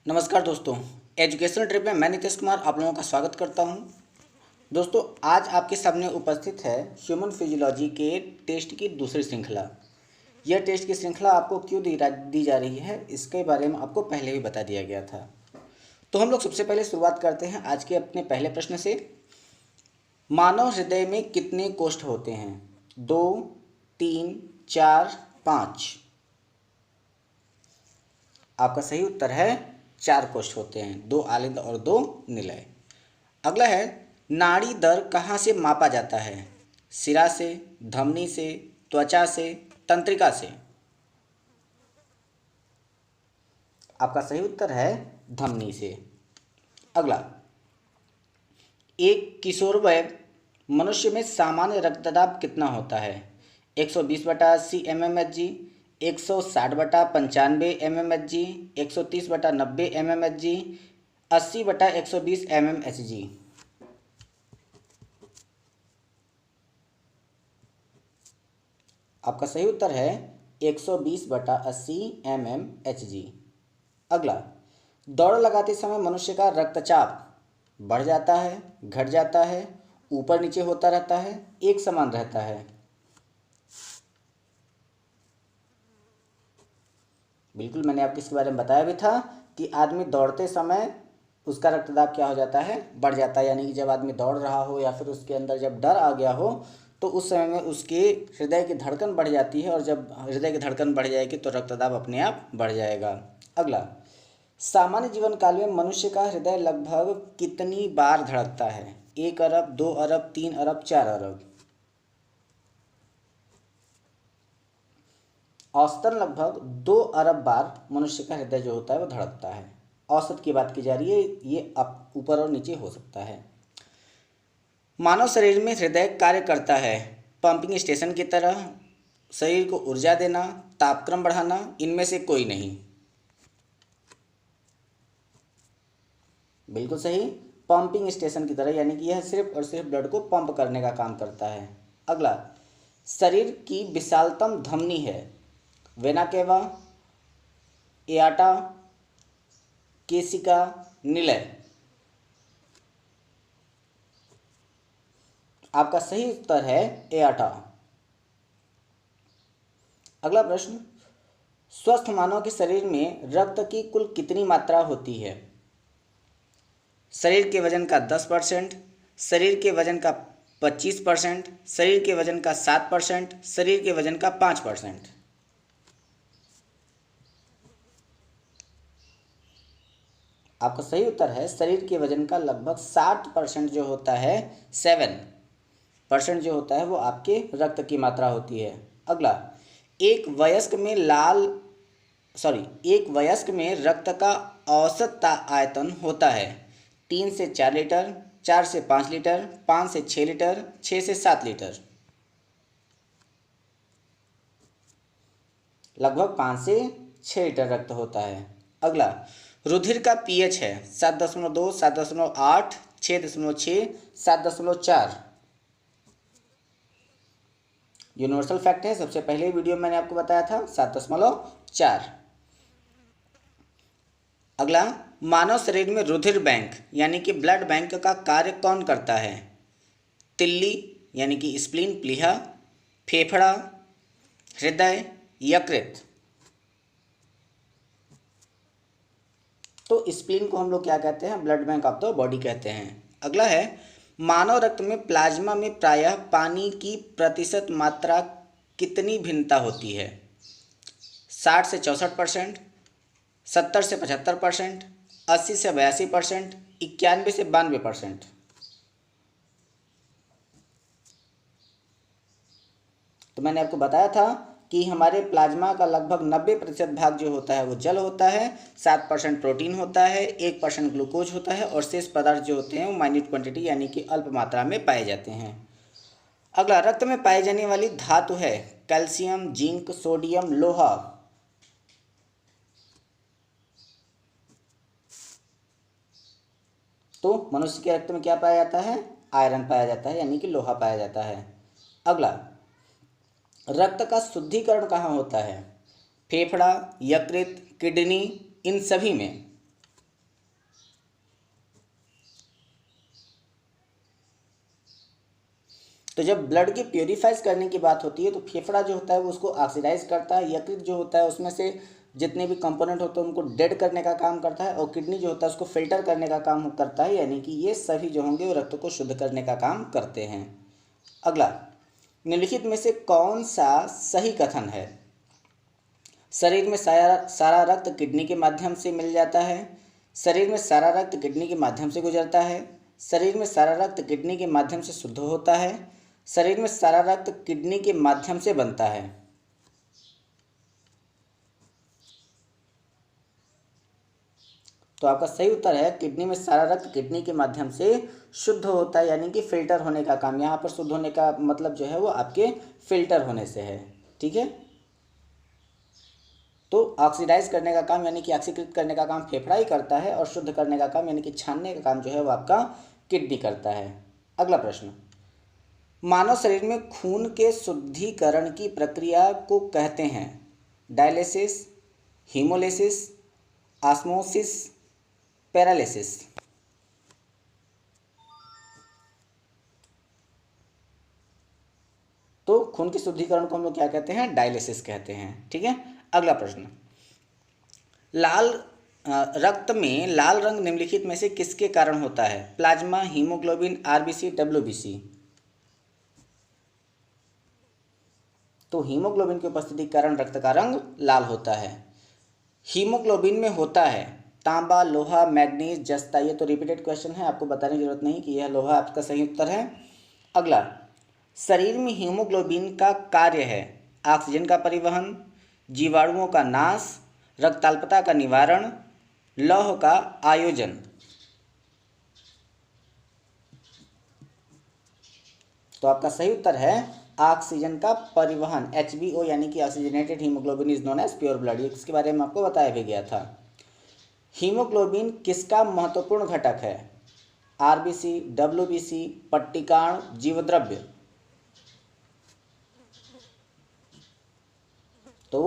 नमस्कार दोस्तों, educational trip में मैं नीतीश कुमार आप लोगों का स्वागत करता हूं। दोस्तों, आज आपके सामने उपस्थित है ह्यूमन फिजियोलॉजी के टेस्ट की दूसरी श्रृंखला। यह टेस्ट की श्रृंखला आपको क्यों दी जा रही है, इसके बारे में आपको पहले ही बता दिया गया था। तो हम लोग सबसे पहले शुरुआत करते हैं आज के अपने पहले प्रश्न से। मानव हृदय में कितने कोष्ठ होते हैं? 2, 3, 4, 5। आपका सही उत्तर है 4 कोष्ठ होते हैं, 2 आलिंद और 2 निलय। अगला है, नाड़ी दर कहाँ से मापा जाता है? सिरा से, धमनी से, त्वचा से, तंत्रिका से। आपका सही उत्तर है धमनी से। अगला, एक किशोरवय मनुष्य में सामान्य रक्तदाब कितना होता है? 120/80 mmHg, 160/95 mmHg, 130/90 mmHg, 80/120 mmHg। आपका सही उत्तर है 120/80 mmHg। अगला, दौड़ लगाते समय मनुष्य का रक्तचाप बढ़ जाता है, घट जाता है, ऊपर नीचे होता रहता है, एक समान रहता है? बिल्कुल, मैंने आपको इसके बारे में बताया भी था कि आदमी दौड़ते समय उसका रक्तदाब क्या हो जाता है? बढ़ जाता है। यानी कि जब आदमी दौड़ रहा हो या फिर उसके अंदर जब डर आ गया हो तो उस समय में उसके हृदय की धड़कन बढ़ जाती है, और जब हृदय की धड़कन बढ़ जाएगी तो रक्तदाब अपने आप बढ़ जाएगा। अगला, सामान्य जीवन काल में मनुष्य का हृदय लगभग कितनी बार धड़कता है? 1 अरब, 2 अरब, 3 अरब, 4 अरब? औसतन लगभग 2 अरब बार मनुष्य का हृदय जो होता है वो धड़कता है। औसत की बात की जा रही है, ये अप ऊपर और नीचे हो सकता है। मानव शरीर में हृदय कार्य करता है पंपिंग स्टेशन की तरह, शरीर को ऊर्जा देना, तापक्रम बढ़ाना, इनमें से कोई नहीं। बिल्कुल सही, पंपिंग स्टेशन की तरह, यानी कि यह सिर्फ और सिर्फ ब्लड को पंप करने का काम करता है। अगला, शरीर की विशालतम धमनी है? वेना केवा, एआर्टा, केशिका, निलय? आपका सही उत्तर है एआर्टा। अगला प्रश्न, स्वस्थ मानव के शरीर में रक्त की कुल कितनी मात्रा होती है? शरीर के वजन का 10%, शरीर के वजन का 25%, शरीर के वजन का 7%, शरीर के वजन का 5%? आपका सही उत्तर है शरीर के वजन का लगभग 60% जो होता है, 7% जो होता है वो आपके रक्त की मात्रा होती है। अगला, एक वयस्क में एक वयस्क में रक्त का औसत आयतन होता है 3 से 4 लीटर, 4 से 5 लीटर, 5 से 6 लीटर, 6 से 7 लीटर? लगभग 5 से 6 लीटर रक्त होता है। अगला, रुधिर का पीएच है 7.2, 7.8, 6.6, 7.4? यूनिवर्सल फैक्ट है, सबसे पहले वीडियो मैंने आपको बताया था 7.4। अगला, मानव शरीर में रुधिर बैंक यानी कि ब्लड बैंक का कार्य कौन करता है? तिल्ली यानी कि स्प्लीन, प्लीहा, फेफड़ा, हृदय, यकृत? तो स्प्लीन को हम लोग क्या कहते हैं? Blood bank of the body कहते हैं। अगला है, मानव रक्त में प्लाज्मा में प्रायः पानी की प्रतिशत मात्रा कितनी भिन्नता होती है? 60 से 64%, 70 से 75%, 80 से 82%, 91 से 92%? तो मैंने आपको बताया था कि हमारे प्लाज्मा का लगभग 90% भाग जो होता है वो जल होता है, 7% प्रोटीन होता है, 1% ग्लूकोज होता है, और शेष पदार्थ जो होते हैं वो माइन्यूट क्वांटिटी यानी कि अल्प मात्रा में पाए जाते हैं। अगला, रक्त में पाई जाने वाली धातु है कैल्शियम, जिंक, सोडियम, लोहा? तो मनुष्य के रक्त में क्या पाया जाता है? आयरन पाया जाता है, यानी कि लोहा पाया जाता है। अगला, रक्त का शुद्धिकरण कहाँ होता है? फेफड़ा, यकृत, किडनी, इन सभी में? तो जब ब्लड की प्योरीफाइज करने की बात होती है तो फेफड़ा जो होता है वो उसको ऑक्सीडाइज करता है, यकृत जो होता है उसमें से जितने भी कंपोनेंट होते हैं उनको डेड करने का काम करता है, और किडनी जो होता है उसको फिल्टर करने का काम करता है, यानी कि ये सभी जो होंगे वो रक्त को शुद्ध करने का काम करते हैं। अगला, निम्नलिखित में से कौन सा सही कथन है? शरीर में सारा रक्त किडनी के माध्यम से मिल जाता है, शरीर में सारा रक्त किडनी के माध्यम से गुजरता है, शरीर में सारा रक्त किडनी के माध्यम से शुद्ध होता है, शरीर में सारा रक्त किडनी के माध्यम से बनता है। तो आपका सही उत्तर है किडनी में सारा रक्त किडनी के माध्यम से शुद्ध होता है, यानी कि फिल्टर होने का काम। यहाँ पर शुद्ध होने का मतलब जो है वो आपके फिल्टर होने से है। ठीक है, तो ऑक्सीडाइज करने का काम यानी कि ऑक्सीकृत करने का काम फेफड़ा ही करता है, और शुद्ध करने का काम यानी कि छानने का काम जो है वो आपका किडनी करता है। अगला प्रश्न, मानव शरीर में खून के शुद्धिकरण की प्रक्रिया को कहते हैं डायलिसिस, हीमोलिसिस, ऑस्मोसिस, पैरालिसिस। तो खून के शुद्धिकरण को हम लोग क्या कहते हैं? डायलिसिस कहते हैं। ठीक है, अगला प्रश्न, लाल रक्त में लाल रंग निम्नलिखित में से किसके कारण होता है? Plasma, haemoglobin, RBC, WBC. तो हीमोग्लोबिन की उपस्थिति के कारण रक्त का रंग लाल होता है। हीमोग्लोबिन में होता है तांबा, लोहा, मैग्नीज, जस्ता। ये तो रिपीटेड क्वेश्चन है, आपको बताने की जरूरत नहीं कि यह लोहा आपका सही उत्तर है। अगला, शरीर में हीमोग्लोबिन का कार्य है ऑक्सीजन का परिवहन, जीवाणुओं का नाश, रक्ताल्पता का निवारण, लौह का आयोजन। तो आपका सही उत्तर है ऑक्सीजन का परिवहन, HBO यानी कि oxygenated haemoglobin is known as pure blood. इसके बारे में आपको बताया भी गया था। हीमोग्लोबिन किसका महत्वपूर्ण घटक है? आरबीसी, डब्ल्यूबीसी, पट्टिकाण, जीवद्रव्य। तो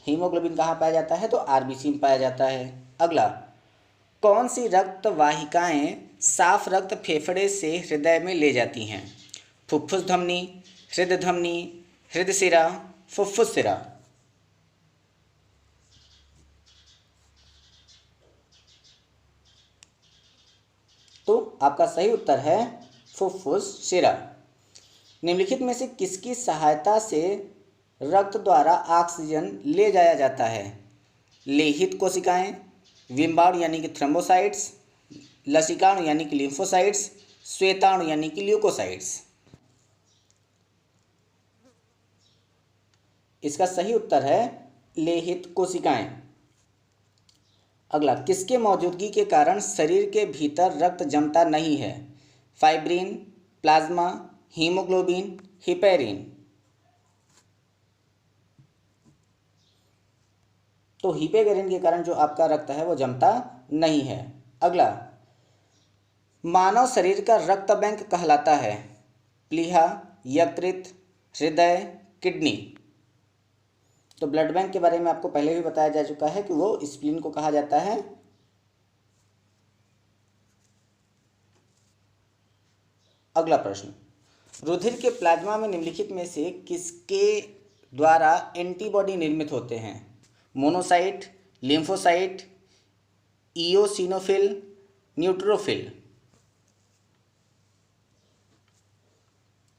हीमोग्लोबिन कहाँ पाया जाता है? तो आरबीसी में पाया जाता है। अगला, कौन सी रक्त वाहिकाएं साफ रक्त फेफड़े से हृदय में ले जाती हैं? फुफ्फुस धमनी, हृदय धमनी, हृदय सिरा, फुफ्फुस सिरा। तो आपका सही उत्तर है फुफ्फुस सिरा। निम्नलिखित में से किसकी सहायता से रक्त द्वारा ऑक्सीजन ले जाया जाता है? लेहित कोशिकाएं, विम्बाणु यानी कि थ्रोम्बोसाइट्स, लसिकाणु यानी कि लिम्फोसाइट्स, श्वेताणु यानी कि ल्यूकोसाइट्स। इसका सही उत्तर है लेहित कोशिकाएं। अगला, किसके मौजूदगी के कारण शरीर के भीतर रक्त जमता नहीं है? Fibrin, plasma, haemoglobin, heparin. तो हिपेरिन के कारण जो आपका रक्त है वो जमता नहीं है। अगला, मानव शरीर का रक्त बैंक कहलाता है प्लीहा, यकृत, हृदय, किडनी। तो ब्लड बैंक के बारे में आपको पहले भी बताया जा चुका है कि वो स्प्लीन को कहा जाता है। अगला प्रश्न, रुधिर के प्लाज्मा में निम्नलिखित में से किसके द्वारा एंटीबॉडी निर्मित होते हैं? Monocyte, lymphocyte, eosinophil, neutrophil.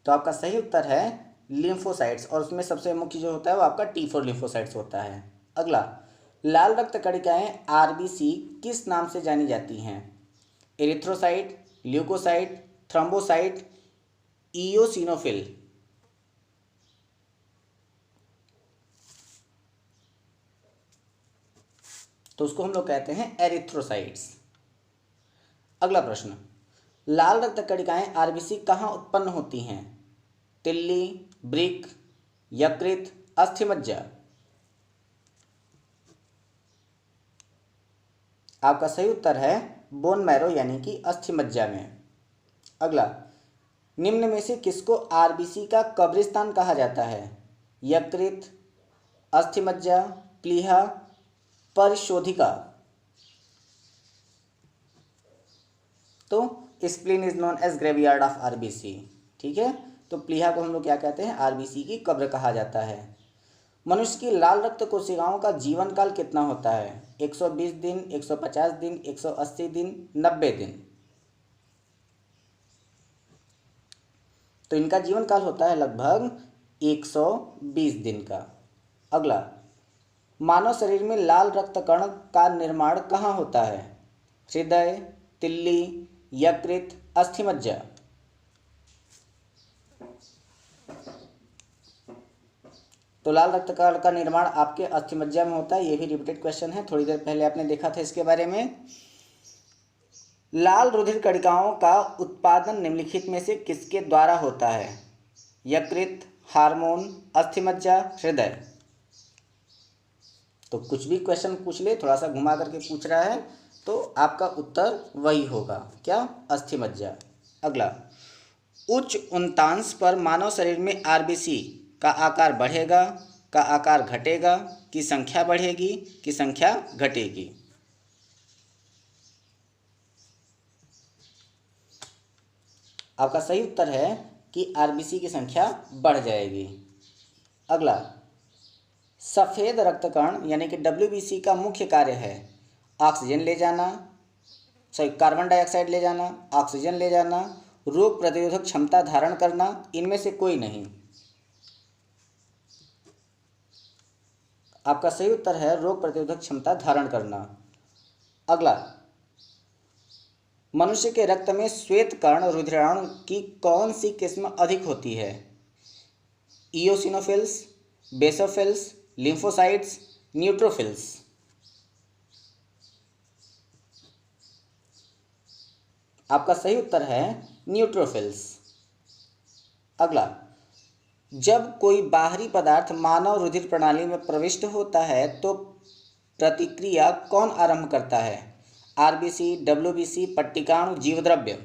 तो आपका सही उत्तर है लिम्फोसाइट्स, और उसमें सबसे मुख्य जो होता है वो आपका T4 लिम्फोसाइट्स होता है। अगला, लाल रक्त कणिकाएं आरबीसी किस नाम से जानी जाती हैं? Erythrocyte, leucocyte, thrombocyte, eosinophil. तो उसको हम लोग कहते हैं एरिथ्रोसाइट्स। अगला प्रश्न, लाल रक्त कणिकाएं आरबीसी कहाँ उत्पन्न होती हैं? तिल्ली, ब्रिक, यकृत, अस्थिमज्जा। आपका सही उत्तर है बोन मैरो यानी कि अस्थिमज्जा में। अगला, निम्न में से किसको आरबीसी का कब्रिस्तान कहा जाता है? यकृत, अस्थिमज्जा, प्लीहा, परिशोधिका। तो spleen is known as graveyard of RBC. ठीक है, तो प्लीहा को हम लोग क्या कहते हैं, आरबीसी की कब्र कहा जाता है। मनुष्य की लाल रक्त कोशिकाओं का जीवन काल कितना होता है, 120 दिन, 150 दिन, 180 दिन, 90 दिन। तो इनका जीवन काल होता है लगभग 120 दिन का। अगला, मानव शरीर में लाल रक्त कण का निर्माण कहाँ होता है, हृदय, तिल्ली, यकृत, अस्थिमज्जा। तो लाल रक्त कण का निर्माण आपके अस्थिमज्जा में होता है। ये भी रिपीटेड क्वेश्चन है, थोड़ी देर पहले आपने देखा था इसके बारे में। लाल रुधिर कणिकाओं का उत्पादन निम्नलिखित में से किसके द्वारा होता है, यकृत, हार्मोन, अस्थिमज्जा, हृदय। तो कुछ भी क्वेश्चन पूछ ले, थोड़ा सा घुमा करके पूछ रहा है, तो आपका उत्तर वही होगा, क्या, अस्थिमज्जा। अगला, उच्च उन्तांश पर मानव शरीर में आरबीसी का आकार बढ़ेगा, का आकार घटेगा, की संख्या बढ़ेगी, की संख्या घटेगी। आपका सही उत्तर है कि आरबीसी की संख्या बढ़ जाएगी। अगला, सफ़ेद रक्तकण यानी कि डब्ल्यूबीसी का मुख्य कार्य है ऑक्सीजन ले जाना, कार्बन डाइऑक्साइड ले जाना, ऑक्सीजन ले जाना, रोग प्रतिरोधक क्षमता धारण करना, इनमें से कोई नहीं। आपका सही उत्तर है रोग प्रतिरोधक क्षमता धारण करना। अगला, मनुष्य के रक्त में श्वेत कर्ण रुधिराणु की कौन सी किस्म अधिक होती है, इओसिनोफिल्स, बेसोफिल्स, लिम्फोसाइट्स, न्यूट्रोफिल्स। आपका सही उत्तर है न्यूट्रोफिल्स। अगला, जब कोई बाहरी पदार्थ मानव रुधिर प्रणाली में प्रविष्ट होता है तो प्रतिक्रिया कौन आरंभ करता है, आरबीसी, डब्ल्यूबीसी, पट्टिकाणु, जीवद्रव्य।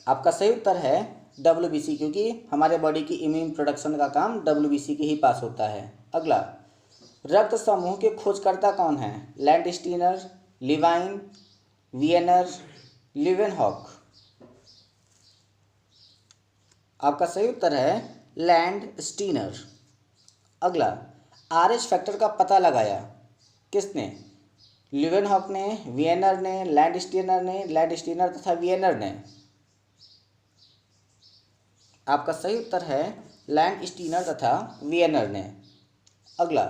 आपका सही उत्तर है डब्ल्यूबीसी, क्योंकि हमारे बॉडी की इम्यून प्रोडक्शन का काम डब्ल्यूबीसी के ही पास होता है। अगला, रक्त समूह के खोजकर्ता कौन है, लैंडस्टीनर, लिवाइन, वियनर, लीवेनहॉक। आपका सही उत्तर है लैंडस्टीनर। अगला, आरएच फैक्टर का पता लगाया किसने, लीवेनहॉक ने, वियनर ने, लैंडस्टीनर तथा वियनर ने। आपका सही उत्तर है लैंडस्टीनर तथा वियनर ने। अगला,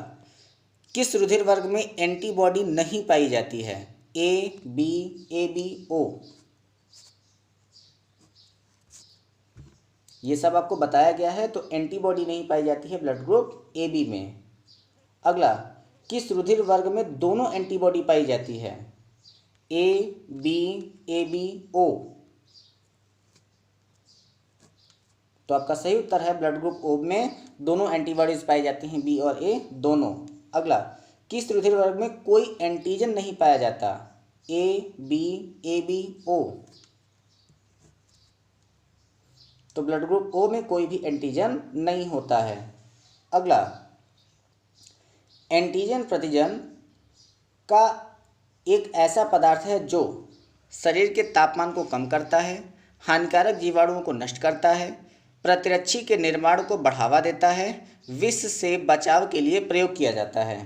किस रुधिर वर्ग में एंटीबॉडी नहीं पाई जाती है, ए, बी, ए बी, ओ। ये सब आपको बताया गया है, तो एंटीबॉडी नहीं पाई जाती है ब्लड ग्रुप ए बी में। अगला, किस रुधिर वर्ग में दोनों एंटीबॉडी पाई जाती है, ए बी, ए बी, ओ। तो आपका सही उत्तर है ब्लड ग्रुप ओ में दोनों एंटीबॉडीज पाई जाती हैं, बी और ए दोनों। अगला, किस रुधिर वर्ग में कोई एंटीजन नहीं पाया जाता, ए बी, ए बी, ओ। तो ब्लड ग्रुप ओ में कोई भी एंटीजन नहीं होता है। अगला, एंटीजन प्रतिजन का एक ऐसा पदार्थ है जो शरीर के तापमान को कम करता है, हानिकारक जीवाणुओं को नष्ट करता है, प्रतिरक्षी के निर्माण को बढ़ावा देता है, विष से बचाव के लिए प्रयोग किया जाता है।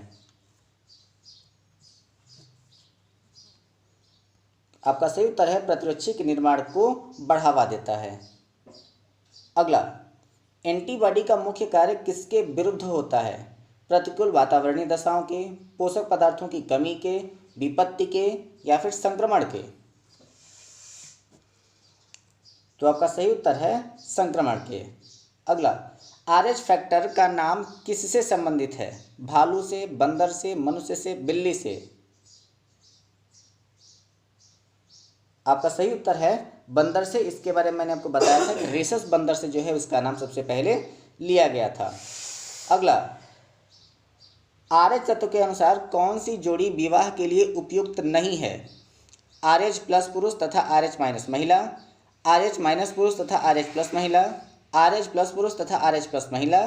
आपका सही उत्तर है प्रतिरक्षी के निर्माण को बढ़ावा देता है। अगला, एंटीबॉडी का मुख्य कार्य किसके विरुद्ध होता है, प्रतिकूल वातावरणीय दशाओं के, पोषक पदार्थों की कमी के, विपत्ति के, या फिर संक्रमण के। तो आपका सही उत्तर है संक्रमण के। अगला, आरएच फैक्टर का नाम किससे संबंधित है, भालू से, बंदर से, मनुष्य से, बिल्ली से। आपका सही उत्तर है बंदर से। इसके बारे में मैंने आपको बताया था कि रेसस बंदर से जो है उसका नाम सबसे पहले लिया गया था। अगला, आरएच तत्व के अनुसार कौन सी जोड़ी विवाह के लिए उपयुक्त नहीं है, आरएच प्लस पुरुष तथा आरएच माइनस महिला, आरएच माइनस पुरुष तथा आरएच प्लस महिला, आरएच प्लस पुरुष तथा आरएच प्लस महिला,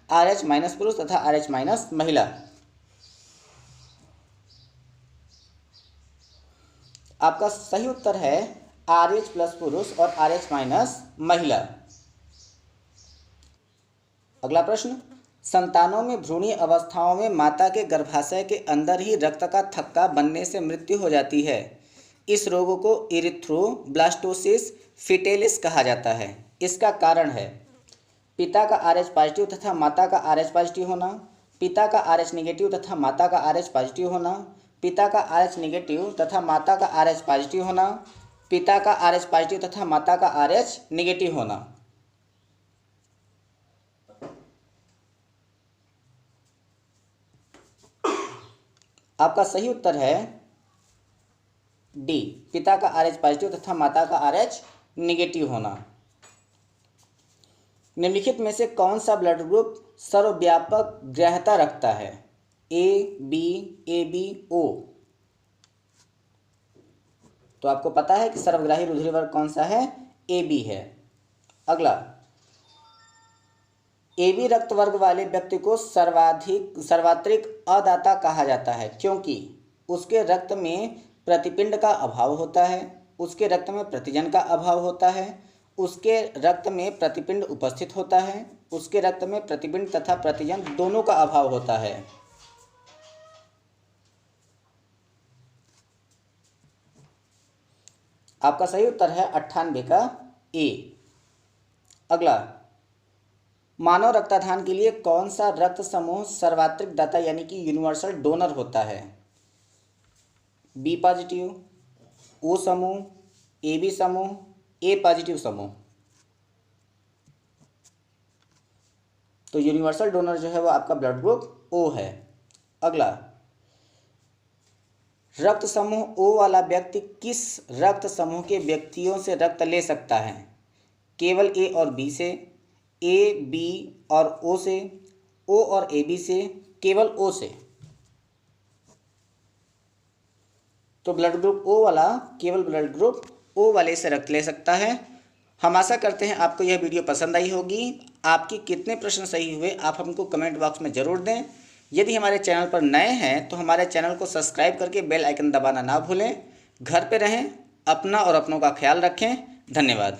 आरएच माइनस पुरुष तथा आरएच माइनस महिला। आपका सही उत्तर है RH प्लस पुरुष और RH माइनस महिला। अगला प्रश्न, संतानों में भ्रूणीय अवस्थाओं में माता के गर्भाशय के अंदर ही रक्त का थक्का बनने से मृत्यु हो जाती है। इस रोग को इरिथ्रोब्लास्टोसिस फिटेलिस कहा जाता है। इसका कारण है पिता का RH पॉजिटिव तथा माता का RH पॉजिटिव होना, पिता का RH नेगेटिव तथा माता का RH पॉजिटिव होना, पिता का RH नेगेटिव तथा माता का RH पॉजिटिव होना, पिता का RH पॉजिटिव तथा माता का RH नेगेटिव होना। आपका सही उत्तर है डी, पिता का RH पॉजिटिव तथा माता का RH नेगेटिव होना। निम्नलिखित में से कौन सा ब्लड ग्रुप सर्वव्यापक ग्राह्यता रखता है? ए, बी, ए बी, ओ। तो आपको पता है कि सर्वग्राही रुधिर वर्ग कौन सा है? ए बी है। अगला, ए बी रक्त वर्ग वाले व्यक्ति को सर्वात्रिक अदाता कहा जाता है क्योंकि उसके रक्त में प्रतिपिंड का अभाव होता है, उसके रक्त में प्रतिजन का अभाव होता है, उसके रक्त में प्रतिपिंड उपस्थित होता है, उसके रक्त में प्रतिपिंड तथा प्रतिजन दोनों का अभाव होता है। आपका सही उत्तर है 98 का ए। अगला, मानव रक्तदान के लिए कौन सा रक्त समूह सर्वात्रिक दाता यानी कि यूनिवर्सल डोनर होता है? बी पॉजिटिव, ओ समूह, ए बी समूह, ए पॉजिटिव समूह। तो यूनिवर्सल डोनर जो है वो आपका ब्लड ग्रुप ओ है। अगला, रक्त समूह ओ वाला व्यक्ति किस रक्त समूह के व्यक्तियों से रक्त ले सकता है? केवल ए और बी से, ए बी और ओ से, ओ और ए बी से, केवल ओ से। तो ब्लड ग्रुप ओ वाला केवल ब्लड ग्रुप ओ वाले से रक्त ले सकता है। हम आशा करते हैं आपको यह वीडियो पसंद आई होगी। आपके कितने प्रश्न सही हुए आप हमको कमेंट बॉक्स में ज़रूर दें। यदि हमारे चैनल पर नए हैं तो हमारे चैनल को सब्सक्राइब करके बेल आइकन दबाना ना भूलें। घर पे रहें, अपना और अपनों का ख्याल रखें। धन्यवाद।